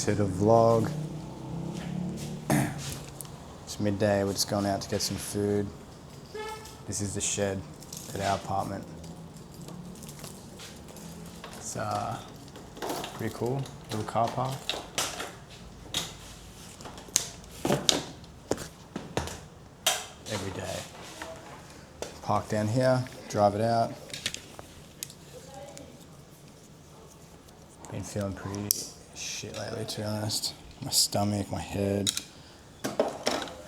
to the vlog. It's midday, we're just going out to get some food. This is the shed at our apartment. It's pretty cool, little car park. Every day. Park down here, drive it out. Been feeling pretty shit lately, to be honest. My stomach, my head. I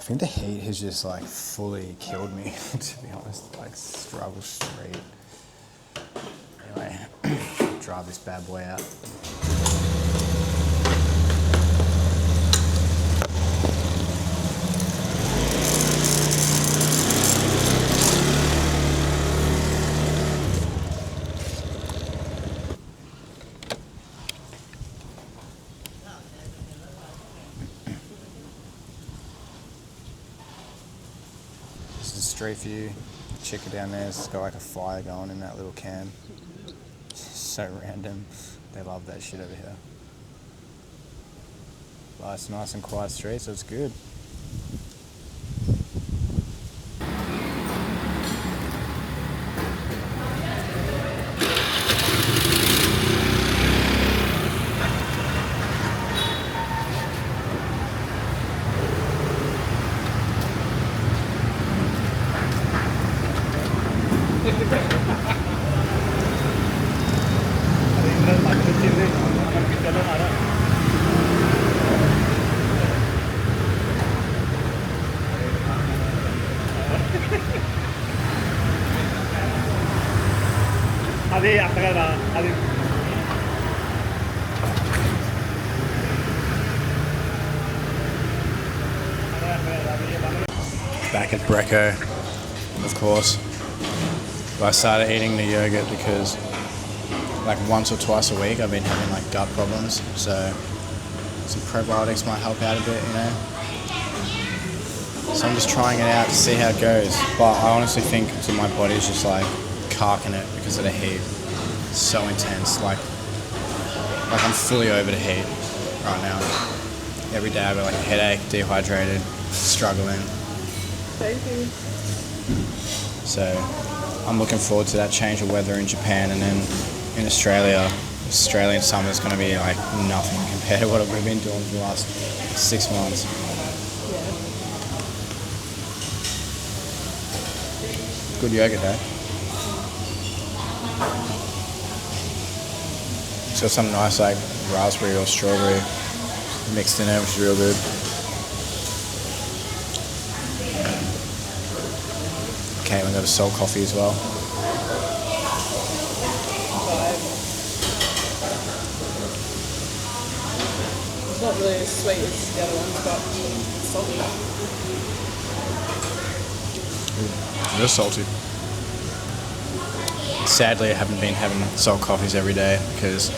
think the heat has just like fully killed me, to be honest. Like struggle straight. Anyway, drive this bad boy out. This is a street view. The chicken down there has got like a fire going in that little can. So random. They love that shit over here. But it's a nice and quiet street, so it's good. Back at Brecco, of course. But I started eating the yogurt because like once or twice a week I've been having like gut problems, so some probiotics might help out a bit, you know. So I'm just trying it out to see how it goes. But I honestly think that my body's just like carking it because of the heat. It's so intense. Like I'm fully over the heat right now. Every day I've got like a headache, dehydrated, struggling. Thank you. So I'm looking forward to that change of weather in Japan, and then in Australia, Australian summer is going to be like nothing compared to what we've been doing for the last 6 months. Yeah. Good yogurt, eh? It's got some nice like raspberry or strawberry mixed in there, which is real good. Caitlin got a salt coffee as well. It's not really as sweet as the other ones, but it's salty. Real salty. Sadly, I haven't been having salt coffees every day because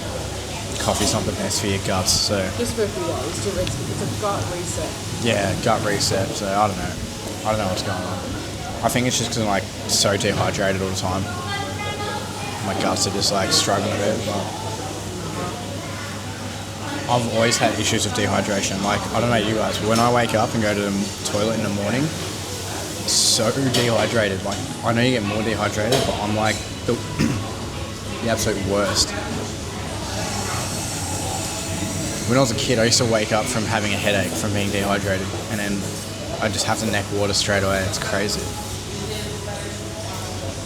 coffee's not the best for your guts. So Just for a few days, it's a gut reset. yeah, gut reset. So I don't know what's going on. I think it's just because I'm like so dehydrated all the time. My guts are just like struggling a bit. But I've always had issues with dehydration. Like, I don't know you guys, but when I wake up and go to the toilet in the morning, so dehydrated. Like, I know you get more dehydrated, but I'm like the absolute worst. When I was a kid, I used to wake up from having a headache from being dehydrated, and then I just have to neck water straight away. It's crazy.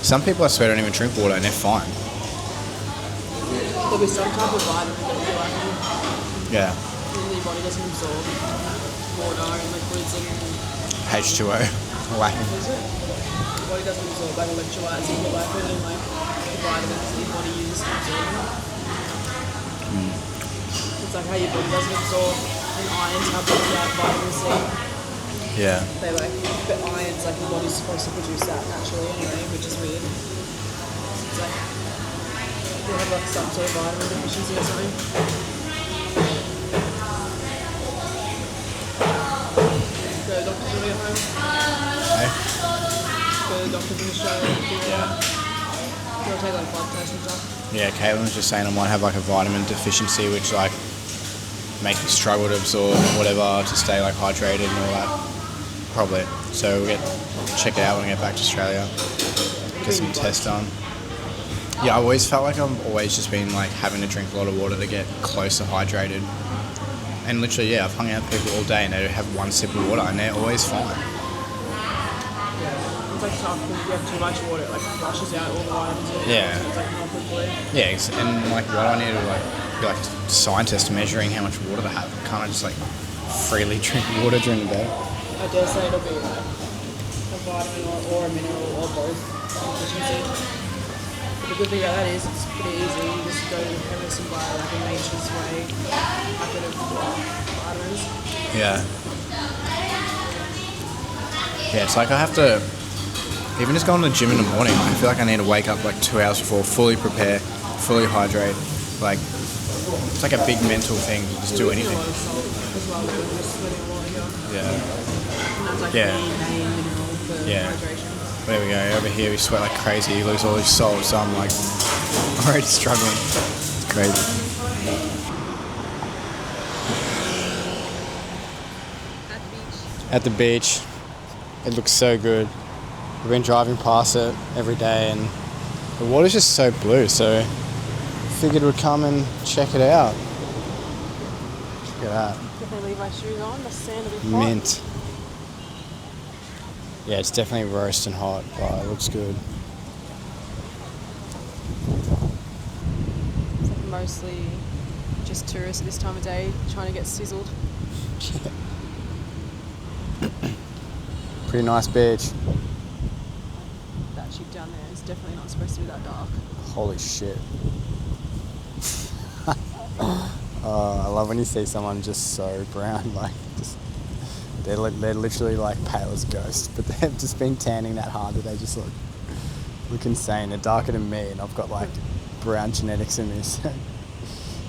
Some people, I swear, don't even drink water and they're fine. There'll be some type of vitamin that you like. Yeah. And your body doesn't absorb water and liquids and... H2O. Lacking. Is it? Your body doesn't absorb like electrolytes and liquid and like the vitamins that your body uses to absorb them. It's like how your body doesn't absorb an iron tablet without vitamin C. Yeah. They like, but iron's like your body's supposed to produce that naturally anyway, which is weird. It's like, you have like some sort of vitamin deficiency or something. Go to the doctors really at home. Hey? Go to the doctors in Australia. Yeah. You want to take like blood tests and stuff? Yeah, Caitlin was just saying I might have like a vitamin deficiency, which like makes me struggle to absorb whatever to stay like hydrated and all that. Probably. So we'll check it out when we get back to Australia. Get some tests done. Yeah, I always felt like I've always just been like having to drink a lot of water to get close to hydrated. And literally, yeah, I've hung out with people all day and they have one sip of water and they're always fine. It's like tough because you have too much water, it like flushes out all the vitamins. Yeah. So it's like not good for you. Yeah, and like what I need to like be like a scientist measuring how much water to have. Can't I just like freely drink water during the day? I dare say it'll be like a vitamin or a mineral or both deficiency. But the good thing about that is it's pretty easy. You just go to the chemist and buy like a nature's way packet of vitamins. Yeah. Yeah, it's like I have to, even just going to the gym in the morning, I feel like I need to wake up like 2 hours before, fully prepare, fully hydrate. Like, it's like a big mental thing to just do anything. Yeah. Yeah. Yeah. There we go. Over here we sweat like crazy. You lose all your salt, so I'm like already struggling. It's crazy. At the beach. It looks so good. We've been driving past it every day and the water's just so blue, so I figured we'd come and check it out. Look at that. Definitely leave my shoes on, the sand will be hot. Mint. Yeah, it's definitely roasting hot, but it looks good. It's like mostly just tourists at this time of day trying to get sizzled. Pretty nice beach. That ship down there is definitely not supposed to be that dark. Holy shit. I love when you see someone just so brown, like just they're literally like pale as ghosts, but they've just been tanning that hard that they just look insane. They're darker than me, and I've got like brown genetics in me, so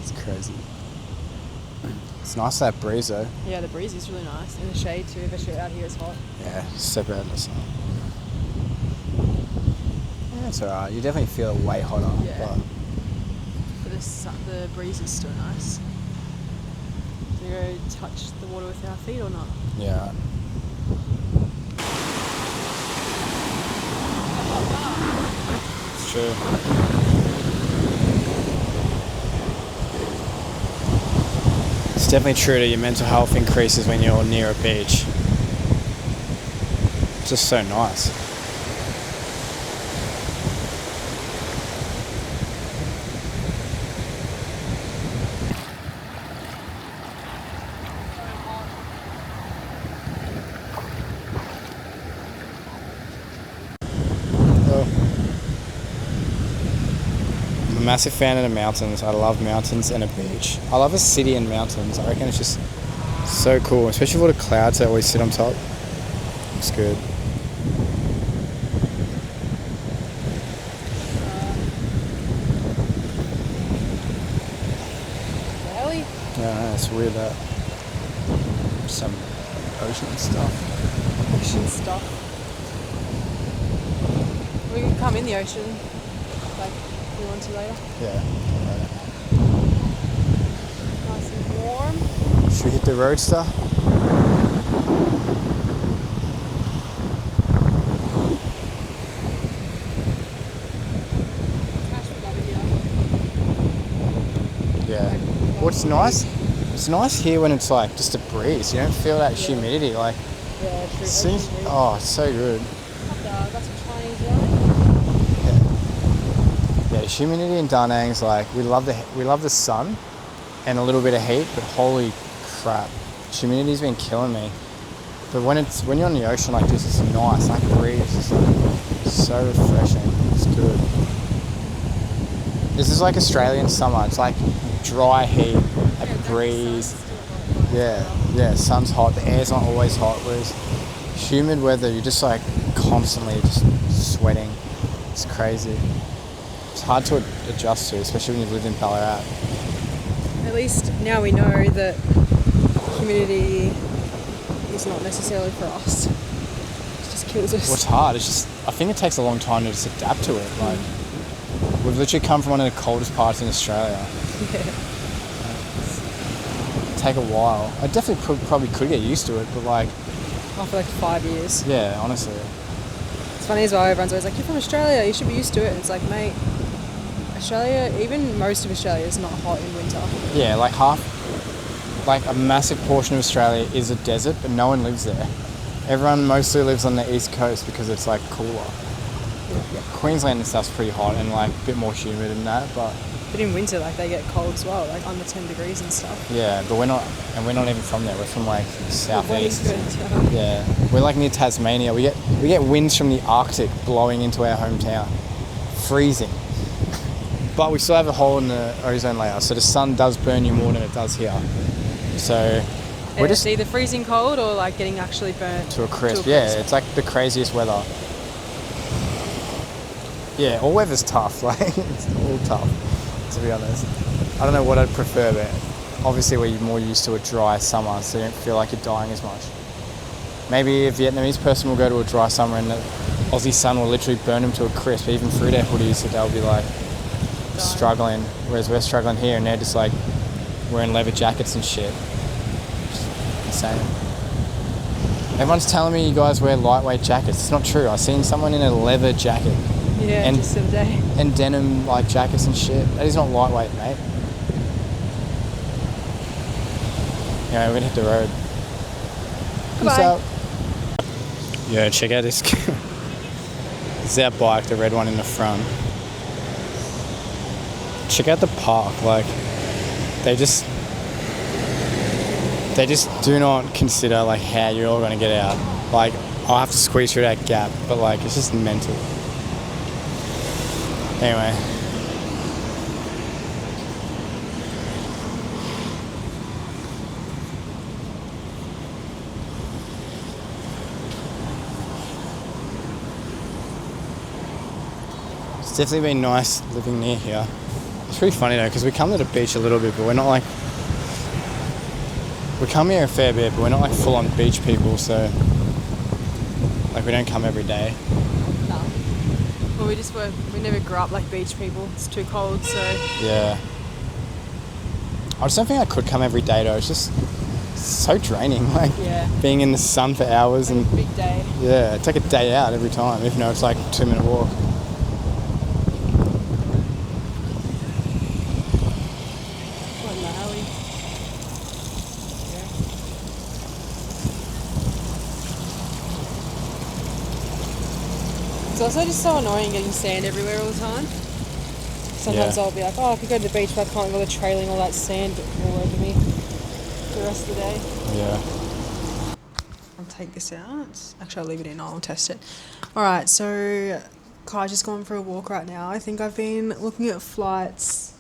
it's crazy. It's nice that breeze though. Yeah, the breeze is really nice. In the shade too, especially out here it's hot. Yeah, step out in the sun. Yeah, it's alright. You definitely feel it way hotter. Yeah. But the breeze is still nice. Do you go touch the water with our feet or not? Yeah. It's true. It's definitely true that your mental health increases when you're near a beach. It's just so nice. I'm a massive fan of the mountains. I love mountains and a beach. I love a city and mountains. I reckon it's just so cool, especially with all the clouds that always sit on top. Looks good. Really? Yeah, it's weird that some ocean stuff. Ocean stuff. We can come in the ocean, like we want to later. Yeah. Nice and warm. Should we hit the roadster? Yeah. What's nice? It's nice here when it's like just a breeze. You don't feel that humidity. Like, Yeah, true. seems. Oh, it's so good. Got some Chinese wine. Yeah, humidity in Da Nang's like we love the sun and a little bit of heat, but holy crap, humidity's been killing me. But when you're on the ocean like this, it's nice. Like breeze, it's like so refreshing. It's good. This is like Australian summer. It's like dry heat, like breeze. Yeah, sun's hot. The air's not always hot. Whereas humid weather, you're just like constantly just sweating. It's crazy. It's hard to adjust to, especially when you've lived in Ballarat. At least now we know that humidity is not necessarily for us. It just kills us. What's hard is just, I think it takes a long time to just adapt to it. Like, we've literally come from one of the coldest parts in Australia. Yeah. It take a while. I definitely probably could get used to it, but like... After like 5 years. Yeah, honestly. It's funny as well, everyone's always like, you're from Australia, you should be used to it. And it's like, mate, Australia, even most of Australia is not hot in winter. Yeah, like a massive portion of Australia is a desert, but no one lives there. Everyone mostly lives on the east coast because it's like cooler. Yeah. Queensland and stuff's pretty hot and like a bit more humid than that, but in winter, like they get cold as well, like under 10 degrees and stuff. Yeah, but we're not even from there. We're from like southeast. Yeah, we're like near Tasmania. We get winds from the Arctic blowing into our hometown, freezing. But we still have a hole in the ozone layer, so the sun does burn you more than it does here. So we're just either freezing cold or like getting actually burnt to a crisp. Yeah, it's like the craziest weather. Yeah, all weather's tough. Like it's all tough, to be honest. I don't know what I'd prefer, but obviously we're more used to a dry summer, so you don't feel like you're dying as much. Maybe a Vietnamese person will go to a dry summer and the Aussie sun will literally burn them to a crisp, even through their hoodies, so they'll be like struggling, whereas we're struggling here and they're just like wearing leather jackets and shit. Just insane. Everyone's telling me you guys wear lightweight jackets. It's not true. I've seen someone in a leather jacket. Yeah, and, just the other day. And denim like jackets and shit. That is not lightweight, mate. Anyway, we're gonna hit the road. Peace out. Yeah, check out this. This is our bike, the red one in the front. Check out the park. Like, they just do not consider like how you're all gonna get out. Like, I'll have to squeeze through that gap, but like it's just mental. Anyway. It's definitely been nice living near here. It's pretty funny though, because we come to the beach a little bit, but we're not like... We come here a fair bit, but we're not like full-on beach people, so... Like, we don't come every day. No. Well, we never grew up like beach people. It's too cold, so... Yeah. I just don't think I could come every day though. It's just so draining, like being in the sun for hours like and... a big day. Yeah, take a day out every time, even though it's like a 2-minute walk. What in the alley? Yeah. It's also just so annoying getting sand everywhere all the time. Sometimes I'll be like, oh, I could go to the beach, but I can't bother trailing all that sand all over me the rest of the day. Yeah. I'll take this out. Actually, I'll leave it in. I'll test it. Alright, so Kai's just gone for a walk right now. I think I've been looking at flights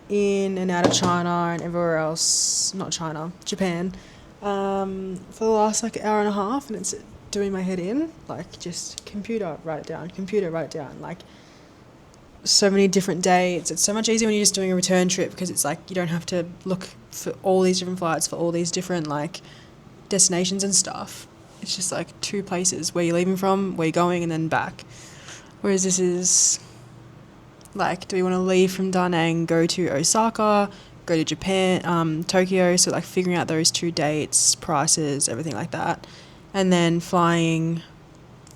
in and out of China and everywhere else. Not China, Japan. For the last like hour and a half, and it's doing my head in. Like, just computer, write it down. Computer, write it down. Like, so many different dates. It's so much easier when you're just doing a return trip because it's like you don't have to look for all these different flights for all these different like destinations and stuff. It's just like 2 places where you're leaving from, where you're going, and then back. Whereas this is like, do we want to leave from Da Nang, go to Osaka, go to Japan, Tokyo? So like figuring out those 2 dates, prices, everything like that, and then flying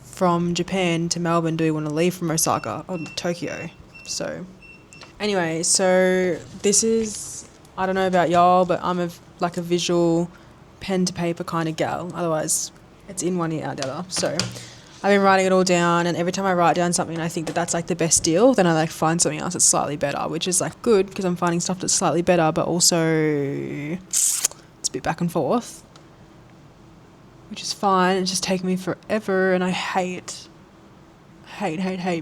from Japan to Melbourne. Do we want to leave from Osaka or Tokyo? So anyway, so this is, I don't know about y'all, but I'm a visual pen to paper kind of gal. Otherwise it's in one ear out the other. So I've been writing it all down, and every time I write down something and I think that that's like the best deal, then I like find something else that's slightly better, which is like good because I'm finding stuff that's slightly better, but also it's a bit back and forth, which is fine. It's just taking me forever, and I hate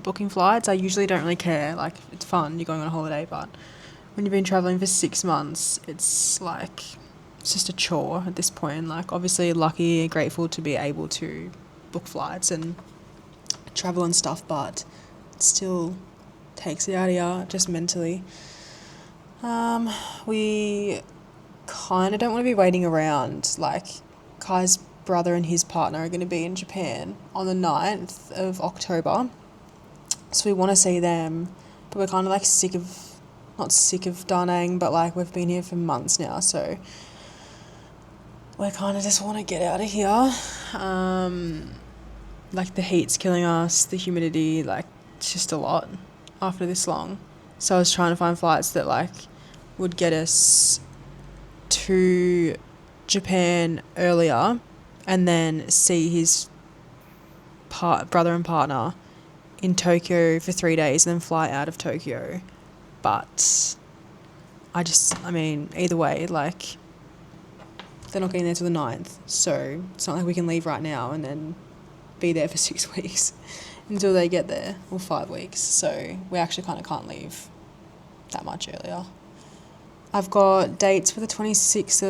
booking flights. I usually don't really care. Like, it's fun, you're going on a holiday, but when you've been travelling for 6 months, it's like, it's just a chore at this point. Like, obviously lucky and grateful to be able to book flights and travel and stuff, but it still takes it out of you, just mentally. We kind of don't want to be waiting around. Like, Kai's brother and his partner are going to be in Japan on the 9th of October, so we want to see them, but we're kind of like sick of not sick of Da Nang, but like we've been here for months now, so we kind of just want to get out of here. Like the heat's killing us, the humidity, like it's just a lot after this long. So I was trying to find flights that like would get us to Japan earlier and then see his brother and partner in Tokyo for 3 days and then fly out of Tokyo. But I mean, either way, like they're not getting there till the 9th, so it's not like we can leave right now and then be there for 6 weeks until they get there, or 5 weeks. So we actually kind of can't leave that much earlier. I've got dates for the 26th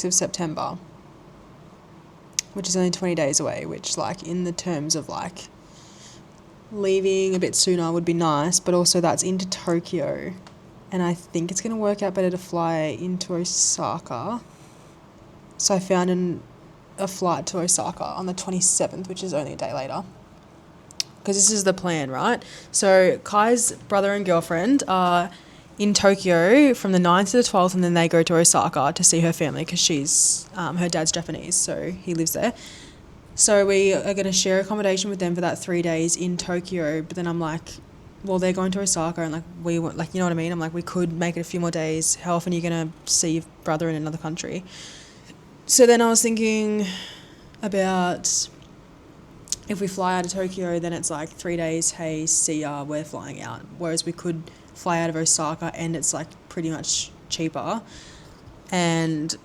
of September, which is only 20 days away, which like in the terms of like leaving a bit sooner would be nice, but also that's into Tokyo, and I think it's going to work out better to fly into Osaka. So I found a flight to Osaka on the 27th, which is only a day later, because this is the plan, right? So Kai's brother and girlfriend are in Tokyo from the 9th to the 12th, and then they go to Osaka to see her family because she's her dad's Japanese, so he lives there. So we are going to share accommodation with them for that 3 days in Tokyo. But then I'm like, well, they're going to Osaka, and like we want, like, you know what I mean? I'm like, we could make it a few more days. How often are you going to see your brother in another country? So then I was thinking about if we fly out of Tokyo, then it's like 3 days, hey, see ya, we're flying out. Whereas we could fly out of Osaka and it's like pretty much cheaper, and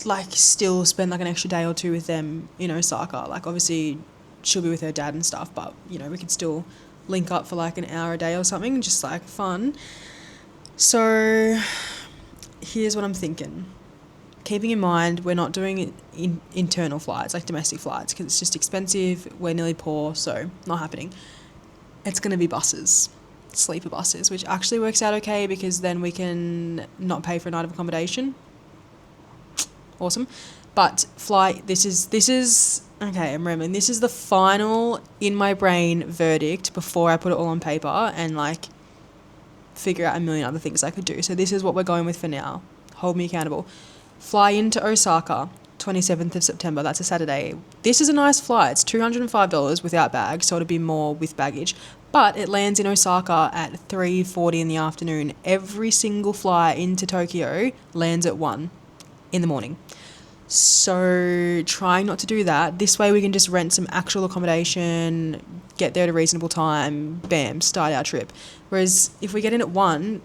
like still spend like an extra day or two with them in Osaka. Like obviously she'll be with her dad and stuff, but you know, we could still link up for like an hour a day or something, just like fun. So here's what I'm thinking. Keeping in mind, we're not doing internal flights, like domestic flights, because it's just expensive. We're nearly poor, so not happening. It's going to be buses, sleeper buses, which actually works out okay because then we can not pay for a night of accommodation. Awesome. But flight, this is okay, I'm rambling. This is the final in my brain verdict before I put it all on paper and like figure out a million other things I could do. So this is what we're going with for now. Hold me accountable. Fly into Osaka, 27th of September. That's a Saturday. This is a nice flight. It's $205 without bags, so it'll be more with baggage. But it lands in Osaka at 3:40 in the afternoon. Every single flight into Tokyo lands at 1 in the morning. So trying not to do that. This way we can just rent some actual accommodation, get there at a reasonable time, bam, start our trip. Whereas if we get in at 1,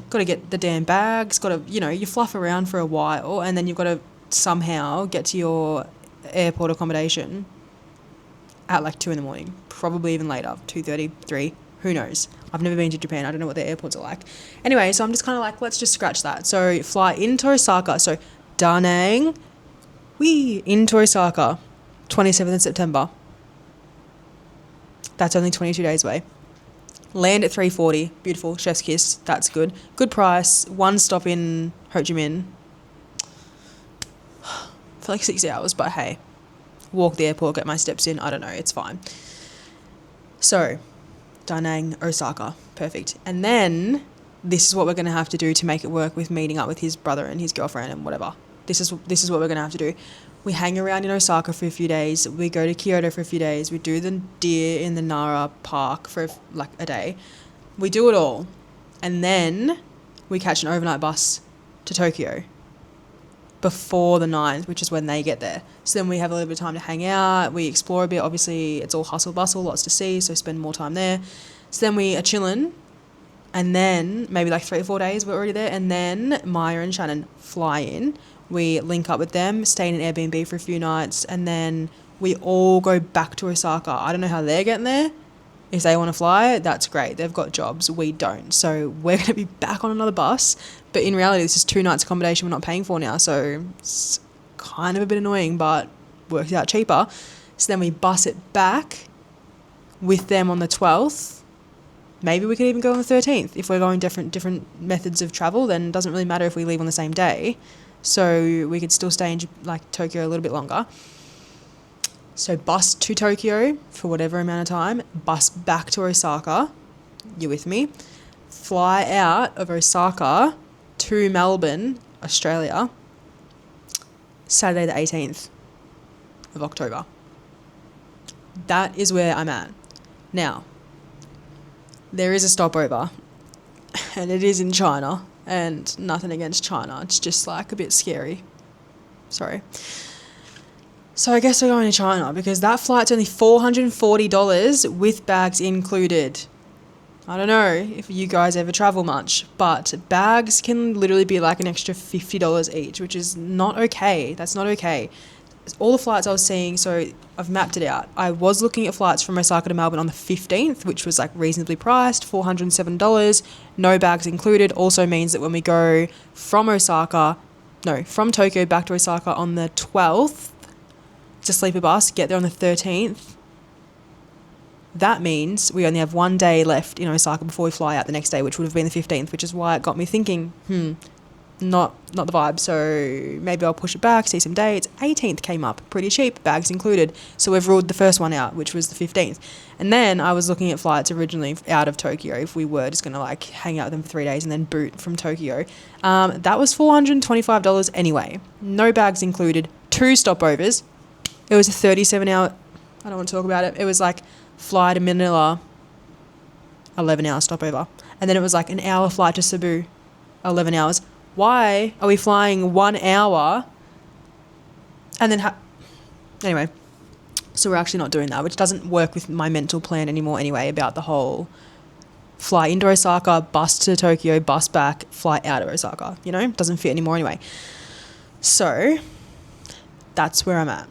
got to get the damn bags, got to, you fluff around for a while, and then you've got to somehow get to your airport accommodation at like 2 in the morning, probably even later, 2:30, 3, who knows? I've never been to Japan. I don't know what their airports are like. Anyway, so I'm just kind of like, let's just scratch that. So fly into Osaka. So Da Nang, into Osaka, 27th of September. That's only 22 days away. Land at 3:40. Beautiful. Chef's kiss. That's good. Good price. 1 stop in Ho Chi Minh. For like 6 hours, but hey, walk the airport, get my steps in. I don't know. It's fine. So, Da Nang, Osaka. Perfect. And then this is what we're going to have to do to make it work with meeting up with his brother and his girlfriend and whatever. This is what we're going to have to do. We hang around in Osaka for a few days. We go to Kyoto for a few days. We do the deer in the Nara Park for like a day. We do it all. And then we catch an overnight bus to Tokyo before the 9th, which is when they get there. So then we have a little bit of time to hang out. We explore a bit. Obviously, it's all hustle bustle, lots to see, so spend more time there. So then we are chilling. And then maybe like 3 or 4 days we're already there. And then Maya and Shannon fly in. We link up with them, stay in an Airbnb for a few nights, and then we all go back to Osaka. I don't know how they're getting there. If they want to fly, that's great. They've got jobs. We don't. So we're going to be back on another bus. But in reality, this is 2 nights accommodation we're not paying for now. So it's kind of a bit annoying, but works out cheaper. So then we bus it back with them on the 12th. Maybe we could even go on the 13th. If we're going different methods of travel, then it doesn't really matter if we leave on the same day. So we could still stay in like Tokyo a little bit longer. So bus to Tokyo for whatever amount of time, bus back to Osaka, you with me? Fly out of Osaka to Melbourne, Australia, Saturday the 18th of October. That is where I'm at. Now, there is a stopover, and it is in China, and nothing against China. It's just like a bit scary. Sorry. So I guess we're going to China because that flight's only $440 with bags included. I don't know if you guys ever travel much, but bags can literally be like an extra $50 each, which is not okay. That's not okay. All the flights I was seeing, so I've mapped it out. I was looking at flights from Osaka to Melbourne on the 15th, which was like reasonably priced, $407, no bags included. Also means that when we go from Tokyo back to Osaka on the 12th, it's a sleeper bus, get there on the 13th. That means we only have 1 day left in Osaka before we fly out the next day, which would have been the 15th, which is why it got me thinking, not the vibe. So maybe I'll push it back, see some dates. 18th came up, pretty cheap, bags included. So we've ruled the first one out, which was the 15th. And then I was looking at flights originally out of Tokyo if we were just going to like hang out with them for 3 days and then boot from Tokyo. That was $425 anyway. No bags included, 2 stopovers. It was a 37-hour, I don't want to talk about it. It was like fly to Manila, 11-hour stopover. And then it was like an hour flight to Cebu, 11 hours. Why are we flying 1 hour and then anyway, so we're actually not doing that, which doesn't work with my mental plan anymore anyway about the whole fly into Osaka, bus to Tokyo, bus back, fly out of Osaka, doesn't fit anymore anyway. So that's where I'm at.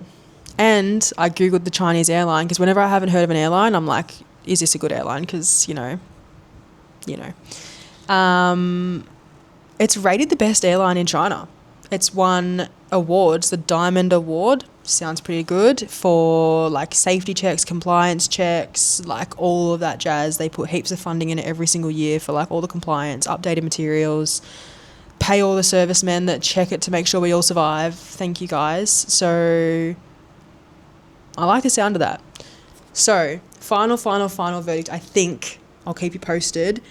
And I Googled the Chinese airline because whenever I haven't heard of an airline, I'm like, is this a good airline? Because, it's rated the best airline in China. It's won awards, the Diamond Award, sounds pretty good, for like safety checks, compliance checks, like all of that jazz. They put heaps of funding in it every single year for like all the compliance, updated materials, pay all the servicemen that check it to make sure we all survive. Thank you guys. So I like the sound of that. So final verdict. I think I'll keep you posted.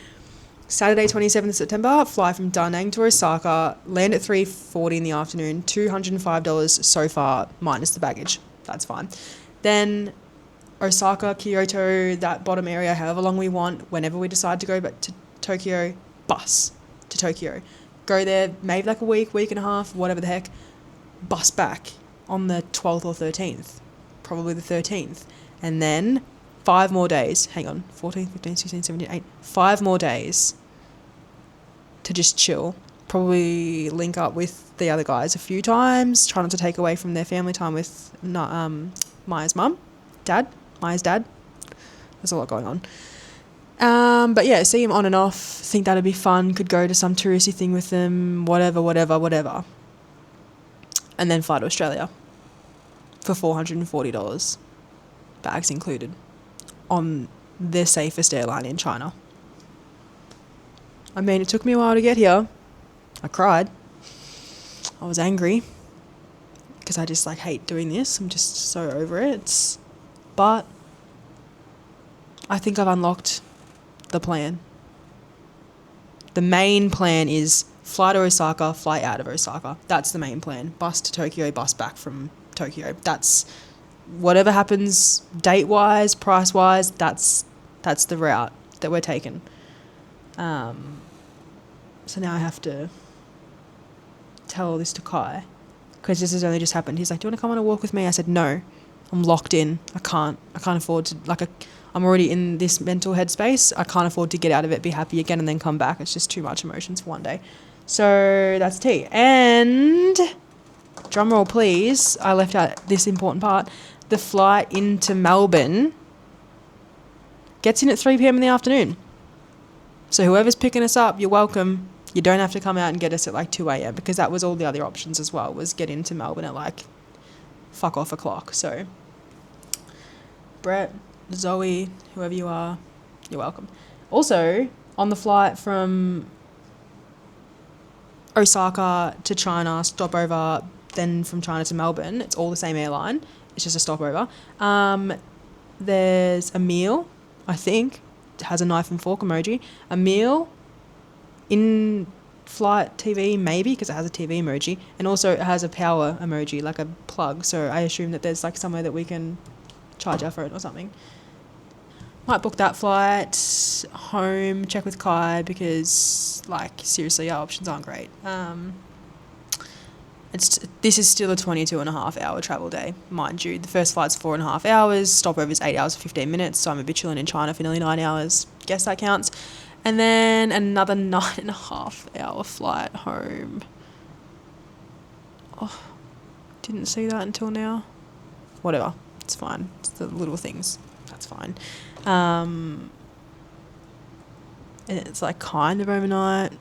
Saturday 27th September, fly from Da Nang to Osaka, land at 3:40 in the afternoon, $205 so far, minus the baggage. That's fine. Then Osaka, Kyoto, that bottom area, however long we want, whenever we decide to go back to Tokyo, bus to Tokyo. Go there maybe like a week and a half, whatever the heck, bus back on the 12th or 13th, probably the 13th. And then 5 more days, 14, 15, 16, 17, 8, 5 more days to just chill. Probably link up with the other guys a few times, try not to take away from their family time with Maya's dad. There's a lot going on. But yeah, see him on and off, think that'd be fun, could go to some touristy thing with them, whatever. And then fly to Australia for $440, bags included, on the safest airline in China. I mean, it took me a while to get here. I cried. I was angry because I just hate doing this. I'm just so over it. But I think I've unlocked the plan. The main plan is fly to Osaka, fly out of Osaka. That's the main plan. Bus to Tokyo, bus back from Tokyo. That's whatever happens date-wise, price-wise, that's the route that we're taking. So now I have to tell all this to Kai because this has only just happened. He's like, do you want to come on a walk with me? I said, no, I'm locked in. I can't afford to, I'm already in this mental headspace. I can't afford to get out of it, be happy again, and then come back. It's just too much emotions for one day. So that's tea. And drum roll, please. I left out this important part. The flight into Melbourne gets in at 3 p.m. in the afternoon. So whoever's picking us up, you're welcome. You don't have to come out and get us at 2 a.m. because that was all the other options as well, was get into Melbourne at fuck off o'clock. So Brett, Zoe, whoever you are, you're welcome. Also, on the flight from Osaka to China, stopover, then from China to Melbourne, it's all the same airline. It's just a stopover. There's a meal, I think. It has a knife and fork emoji. A meal, in-flight TV, maybe, because it has a TV emoji. And also it has a power emoji, like a plug. So I assume that there's like somewhere that we can charge our phone or something. Might book that flight home, check with Kai, because like seriously our options aren't great. This is still a 22.5 hour travel day, mind you. The first flight's 4.5 hours, stopover's 8 hours and 15 minutes, so I'm a bit chilling in China for nearly 9 hours. Guess that counts. And then another 9.5 hour flight home. Oh, didn't see that until now. Whatever, it's fine. It's the little things. That's fine. And it's like kind of overnight.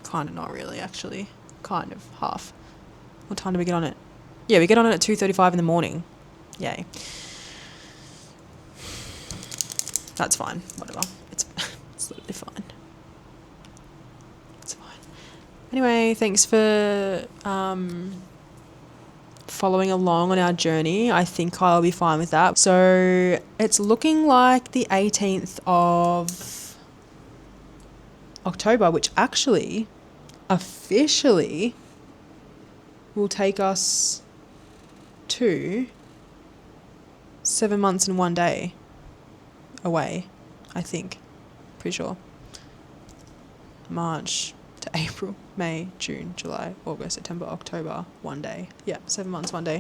Kind of not really, actually. Kind of half. What time do we get on it? Yeah, we get on it at 2:35 in the morning. Yay. That's fine. Whatever. It's literally fine. It's fine. Anyway, thanks for following along on our journey. I think I'll be fine with that. So it's looking like the 18th of October, which actually officially will take us to 7 months and 1 day away, I think. Pretty sure. March to April, May, June, July, August, September, October, 1 day. Yeah, 7 months, 1 day.